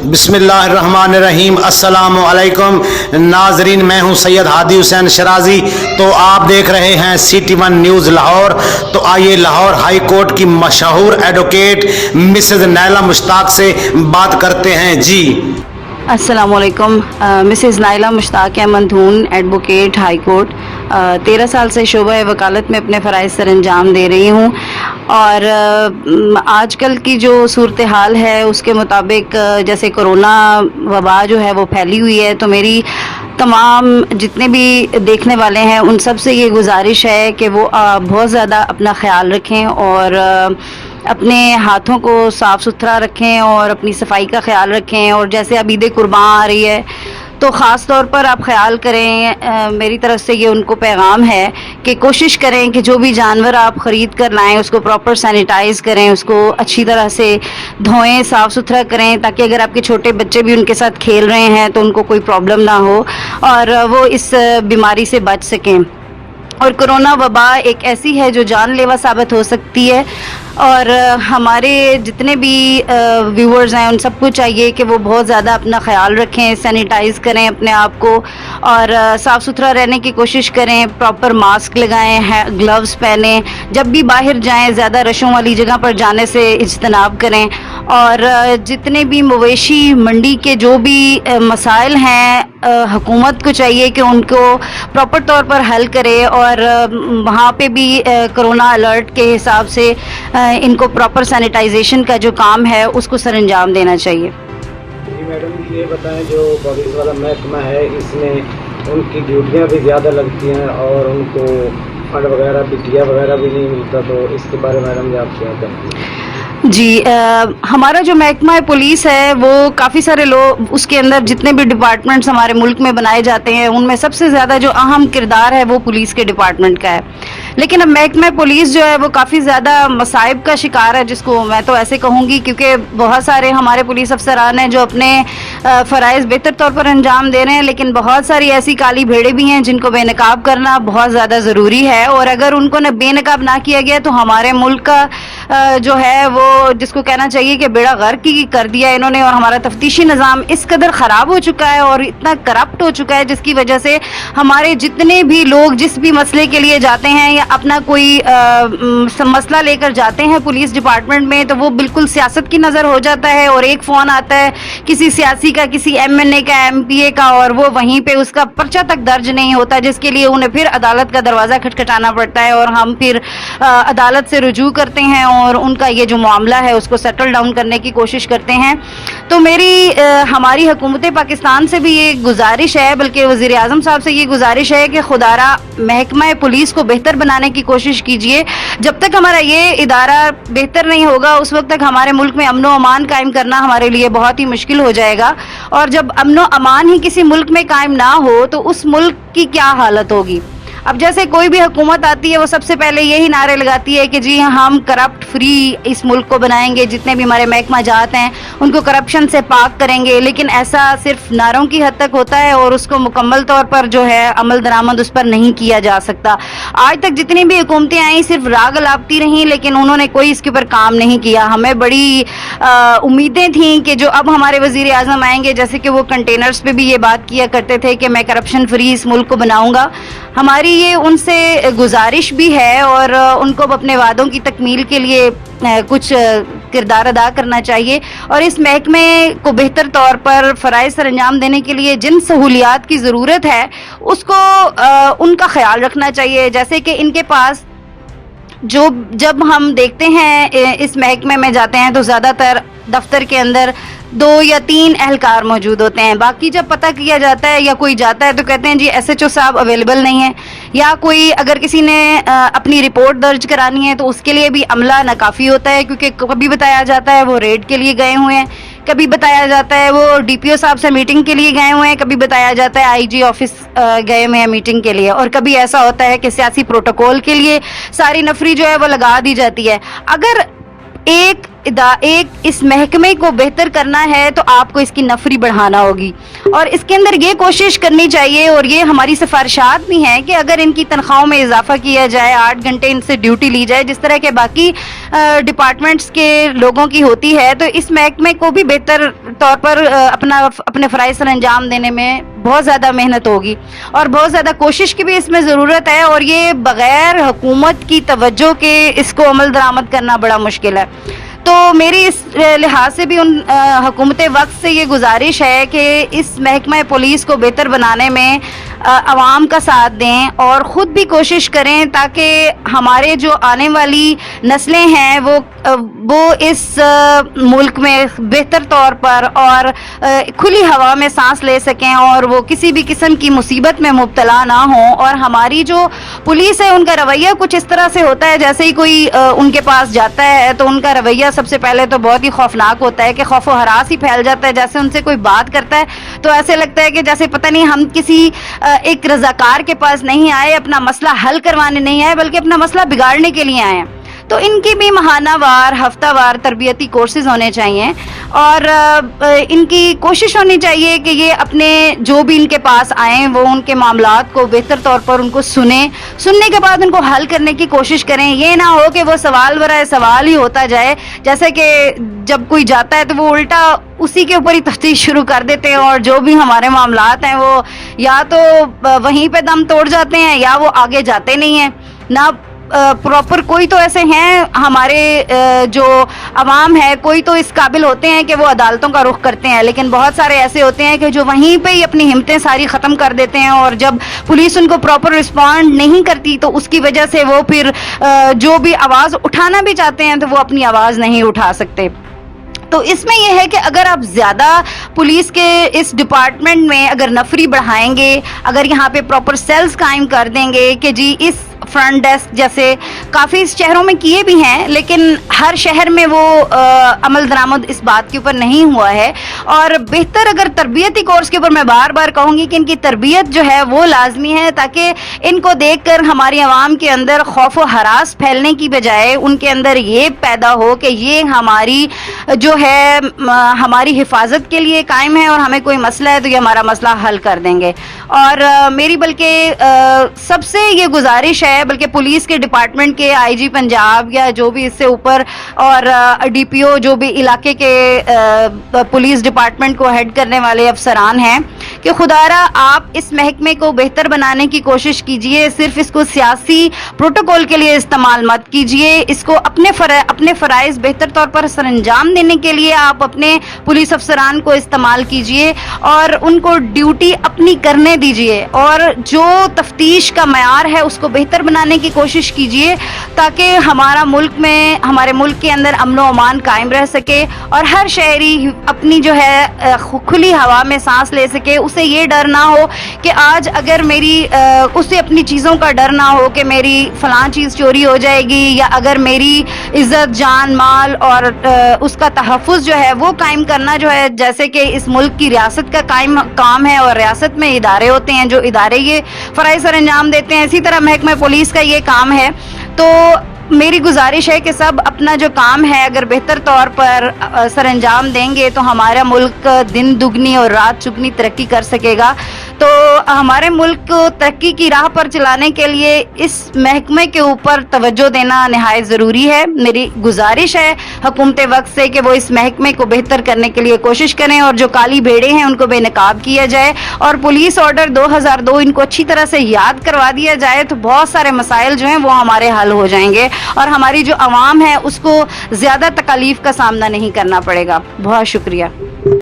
बिस्मिल्लाहिर्रहमानिर्रहीम। अस्सलाम वालेकुम नाजरीन, मैं हूं सैयद हादी हुसैन शराजी। तो आप देख रहे हैं CT1 न्यूज़ लाहौर। तो आइए लाहौर हाई कोर्ट की मशहूर एडवोकेट मिसेज नाइला मुश्ताक से बात करते हैं। जी अस्सलाम वालेकुम। मिसेज़ नाइला मुश्ताक अहमद धून, एडवोकेट हाई कोर्ट। 13 साल से शोबा वकालत में अपने फ़राइज़ सर अंजाम दे रही हूँ और आजकल की जो सूरत हाल है उसके मुताबिक जैसे कोरोना वबा जो है वो फैली हुई है, तो मेरी तमाम जितने भी देखने वाले हैं उन सब से ये गुजारिश है कि वो बहुत ज़्यादा अपना ख्याल रखें और अपने हाथों को साफ़ सुथरा रखें और अपनी सफाई का ख्याल रखें। और जैसे अब ईद कुर्बान आ रही है तो ख़ास तौर पर आप ख्याल करें। मेरी तरफ से ये उनको पैगाम है कि कोशिश करें कि जो भी जानवर आप ख़रीद कर लाएँ उसको प्रॉपर सैनिटाइज़ करें, उसको अच्छी तरह से धोएं, साफ़ सुथरा करें, ताकि अगर आपके छोटे बच्चे भी उनके साथ खेल रहे हैं तो उनको कोई प्रॉब्लम ना हो और वो इस बीमारी से बच सकें। और कोरोना वबा एक ऐसी है जो जानलेवा साबित हो सकती है और हमारे जितने भी व्यूअर्स हैं उन सबको चाहिए कि वो बहुत ज़्यादा अपना ख्याल रखें, सैनिटाइज़ करें अपने आप को और साफ़ सुथरा रहने की कोशिश करें, प्रॉपर मास्क लगाएं, ग्लव्स पहनें, जब भी बाहर जाएं ज़्यादा रशों वाली जगह पर जाने से इज्तनाब करें। और जितने भी मवेशी मंडी के जो भी मसाइल हैं हुकूमत को चाहिए कि उनको प्रॉपर तौर पर हल करे और वहाँ पे भी कोरोना अलर्ट के हिसाब से इनको प्रॉपर सैनिटाइजेशन का जो काम है उसको सरअंजाम देना चाहिए। जी मैडम, ये बताएं जो पुलिस वाला महकमा है इसमें उनकी ड्यूटियाँ भी ज़्यादा लगती हैं और उनको फंड वगैरह बिटिया वगैरह भी नहीं मिलता, तो इसके बारे में मैडम आप क्या कहते हैं? जी हमारा जो महकमा पुलिस है वो काफ़ी सारे लोग, उसके अंदर जितने भी डिपार्टमेंट्स हमारे मुल्क में बनाए जाते हैं उनमें सबसे ज़्यादा जो अहम किरदार है वो पुलिस के डिपार्टमेंट का है। लेकिन अब महकमा पुलिस जो है वो काफ़ी ज़्यादा मसाइब का शिकार है, जिसको मैं तो ऐसे कहूँगी, क्योंकि बहुत सारे हमारे पुलिस अफसरान हैं जो अपने फ़राइज़ बेहतर तौर पर अंजाम दे रहे हैं, लेकिन बहुत सारी ऐसी काली भेड़ें भी हैं जिनको बेनकाब करना बहुत ज़्यादा ज़रूरी है। और अगर उनको न बेनकाब ना किया गया तो हमारे मुल्क का जो है वो, जिसको कहना चाहिए कि बेड़ा गर्क ही कर दिया इन्होंने। और हमारा तफ्तीशी निज़ाम इस कदर ख़राब हो चुका है और इतना करप्ट हो चुका है जिसकी वजह से हमारे जितने भी लोग जिस भी मसले के लिए जाते हैं या अपना कोई मसला लेकर जाते हैं पुलिस डिपार्टमेंट में, तो वो बिल्कुल सियासत की नज़र हो जाता है और एक फ़ोन आता है किसी सियासी का, किसी MNA का, MPA का, और वो वहीं पे उसका पर्चा तक दर्ज नहीं होता, जिसके लिए उन्हें फिर अदालत का दरवाज़ा खटखटाना पड़ता है और हम फिर अदालत से रुजू करते हैं और उनका ये जो मामला है उसको सेटल डाउन करने की कोशिश करते हैं। तो मेरी हमारी हुकूमत पाकिस्तान से भी ये गुजारिश है, बल्कि वज़ीर आज़म साहब से ये गुजारिश है कि खुदारा महकमा पुलिस को बेहतर बनाने की कोशिश कीजिए। जब तक हमारा ये इदारा बेहतर नहीं होगा उस वक्त तक हमारे मुल्क में अमन व अमान कायम करना हमारे लिए बहुत ही मुश्किल हो जाएगा। और जब अमन व अमान ही किसी मुल्क में कायम ना हो तो उस मुल्क की क्या हालत होगी। अब जैसे कोई भी हुकूमत आती है वो सबसे पहले यही नारे लगाती है कि जी हम करप्ट फ्री इस मुल्क को बनाएंगे, जितने भी हमारे महकमा जात हैं उनको करप्शन से पाक करेंगे, लेकिन ऐसा सिर्फ नारों की हद तक होता है और उसको मुकम्मल तौर पर जो है अमल दरामद उस पर नहीं किया जा सकता। आज तक जितनी भी हुकूमतें आई सिर्फ राग अलापती रहीं, लेकिन उन्होंने कोई इसके ऊपर काम नहीं किया। हमें बड़ी उम्मीदें थीं कि जो अब हमारे वज़ीर आज़म आएंगे, जैसे कि वो कंटेनर्स पे भी ये बात किया करते थे कि मैं करप्शन फ्री इस मुल्क को बनाऊंगा, हमारी ये उनसे गुजारिश भी है और उनको अपने वादों की तकमील के लिए कुछ किरदार अदा करना चाहिए और इस महकमे को बेहतर तौर पर फ़राइज़ सर अंजाम देने के लिए जिन सहूलियात की ज़रूरत है उसको उनका ख्याल रखना चाहिए। जैसे कि इनके पास जब हम देखते हैं इस महकमे में जाते हैं तो ज़्यादातर दफ्तर के अंदर 2 या 3 एहलकार मौजूद होते हैं। बाकी जब पता किया जाता है या कोई जाता है तो कहते हैं जी SHO साहब अवेलेबल नहीं है, या कोई अगर किसी ने अपनी रिपोर्ट दर्ज करानी है तो उसके लिए भी अमला नाकाफ़ी होता है, क्योंकि कभी बताया जाता है वो रेड के लिए गए हुए हैं, कभी बताया जाता है वो DPO साहब से मीटिंग के लिए गए हुए हैं, कभी बताया जाता है IG ऑफिस गए हुए हैं मीटिंग के लिए, और कभी ऐसा होता है कि सियासी प्रोटोकॉल के लिए सारी नफरी जो है वो लगा दी जाती है। अगर एक ایک اس محکمے کو بہتر کرنا ہے تو آپ کو اس کی نفری بڑھانا ہوگی، اور اس کے اندر یہ کوشش کرنی چاہیے، اور یہ ہماری سفارشات بھی ہیں کہ اگر ان کی تنخواہوں میں اضافہ کیا جائے، 8 گھنٹے ان سے ڈیوٹی لی جائے جس طرح کے باقی ڈپارٹمنٹس کے لوگوں کی ہوتی ہے، تو اس محکمے کو بھی بہتر طور پر اپنے فرائض سر انجام دینے میں بہت زیادہ محنت ہوگی، اور بہت زیادہ کوشش کی بھی اس میں ضرورت ہے، اور یہ بغیر حکومت کی توجہ کے اس کو عمل درآمد کرنا بڑا مشکل ہے۔ تو میری اس لحاظ سے بھی ان حکومت وقت سے یہ گزارش ہے کہ اس محکمہ پولیس کو بہتر بنانے میں عوام کا ساتھ دیں اور خود بھی کوشش کریں تاکہ ہمارے جو آنے والی نسلیں ہیں وہ اس ملک میں بہتر طور پر اور کھلی ہوا میں سانس لے سکیں، اور وہ کسی بھی قسم کی مصیبت میں مبتلا نہ ہوں۔ اور ہماری جو پولیس ہے ان کا رویہ کچھ اس طرح سے ہوتا ہے، جیسے ہی کوئی ان کے پاس جاتا ہے تو ان کا رویہ سب سے پہلے تو بہت ہی خوفناک ہوتا ہے کہ خوف و ہراس ہی پھیل جاتا ہے۔ جیسے ان سے کوئی بات کرتا ہے تو ایسے لگتا ہے کہ جیسے پتہ نہیں ہم کسی ایک رضاکار کے پاس نہیں آئے، اپنا مسئلہ حل کروانے نہیں آئے، بلکہ اپنا مسئلہ بگاڑنے کے لیے آئے ہیں۔ تو ان کی بھی ماہانہ وار ہفتہ وار تربیتی کورسز ہونے چاہیے، اور ان کی کوشش ہونی چاہیے کہ یہ اپنے جو بھی ان کے پاس آئیں وہ ان کے معاملات کو بہتر طور پر ان کو سننے کے بعد ان کو حل کرنے کی کوشش کریں۔ یہ نہ ہو کہ وہ سوال برائے سوال ہی ہوتا جائے، جیسے کہ جب کوئی جاتا ہے تو وہ الٹا اسی کے اوپر ہی تفتیش شروع کر دیتے ہیں، اور جو بھی ہمارے معاملات ہیں وہ یا تو وہیں پہ دم توڑ جاتے ہیں یا وہ آگے جاتے نہیں ہیں۔ نہ پراپر کوئی تو ایسے ہیں ہمارے جو عوام ہے، کوئی تو اس قابل ہوتے ہیں کہ وہ عدالتوں کا رخ کرتے ہیں، لیکن بہت سارے ایسے ہوتے ہیں کہ جو وہیں پہ ہی اپنی ہمتیں ساری ختم کر دیتے ہیں، اور جب پولیس ان کو پراپر رسپونڈ نہیں کرتی تو اس کی وجہ سے وہ پھر جو بھی آواز اٹھانا بھی چاہتے ہیں تو وہ اپنی آواز نہیں اٹھا سکتے۔ تو اس میں یہ ہے کہ اگر آپ زیادہ پولیس کے اس ڈپارٹمنٹ میں اگر نفری بڑھائیں گے، اگر یہاں پہ پراپر سیلز قائم کر دیں گے کہ جی اس فرنٹ ڈیسک جیسے کافی شہروں میں کیے بھی ہیں، لیکن ہر شہر میں وہ عمل درآمد اس بات کے اوپر نہیں ہوا ہے، اور بہتر اگر تربیتی کورس کے اوپر میں بار بار کہوں گی کہ ان کی تربیت جو ہے وہ لازمی ہے، تاکہ ان کو دیکھ کر ہماری عوام کے اندر خوف و ہراس پھیلنے کی بجائے ان کے اندر یہ پیدا ہو کہ یہ ہماری جو ہے ہماری حفاظت کے لیے قائم ہے، اور ہمیں کوئی مسئلہ ہے تو یہ ہمارا مسئلہ حل کر دیں گے۔ اور میری بلکہ سب سے یہ گزارش ہے، بلکہ پولیس کے ڈپارٹمنٹ کے آئی جی پنجاب یا جو بھی اس سے اوپر اور ڈی پی او جو بھی علاقے کے پولیس ڈپارٹمنٹ کو ہیڈ کرنے والے افسران ہیں، کہ خدارا آپ اس محکمے کو بہتر بنانے کی کوشش کیجئے، صرف اس کو سیاسی پروٹوکول کے لیے استعمال مت کیجئے، اس کو اپنے فرائض بہتر طور پر سر انجام دینے کے لیے آپ اپنے پولیس افسران کو استعمال کیجئے، اور ان کو ڈیوٹی اپنی کرنے دیجئے، اور جو تفتیش کا معیار ہے اس کو بہتر بنانے کی کوشش کیجئے، تاکہ ہمارے ملک کے اندر امن و امان قائم رہ سکے، اور ہر شہری اپنی جو ہے کھلی ہوا میں سانس لے سکے۔ اسے یہ ڈر نہ ہو کہ آج اگر اسے اپنی چیزوں کا ڈر نہ ہو کہ میری فلاں چیز چوری ہو جائے گی، یا اگر میری عزت جان مال اور اس کا تحفظ جو ہے وہ قائم کرنا جو ہے، جیسے کہ اس ملک کی ریاست کا کام ہے، اور ریاست میں ادارے ہوتے ہیں جو ادارے یہ فرائض سر انجام دیتے ہیں، اسی طرح محکمہ پولیس کا یہ کام ہے۔ تو میری گزارش ہے کہ سب اپنا جو کام ہے اگر بہتر طور پر سر انجام دیں گے تو ہمارا ملک دن دگنی اور رات چگنی ترقی کر سکے گا۔ تو ہمارے ملک کو ترقی کی راہ پر چلانے کے لیے اس محکمے کے اوپر توجہ دینا نہایت ضروری ہے۔ میری گزارش ہے حکومت وقت سے کہ وہ اس محکمے کو بہتر کرنے کے لیے کوشش کریں، اور جو کالی بھیڑیں ہیں ان کو بے نقاب کیا جائے، اور پولیس آرڈر 2002 ان کو اچھی طرح سے یاد کروا دیا جائے تو بہت سارے مسائل جو ہیں وہ ہمارے حل ہو جائیں گے، اور ہماری جو عوام ہے اس کو زیادہ تکالیف کا سامنا نہیں کرنا پڑے گا۔ بہت شکریہ۔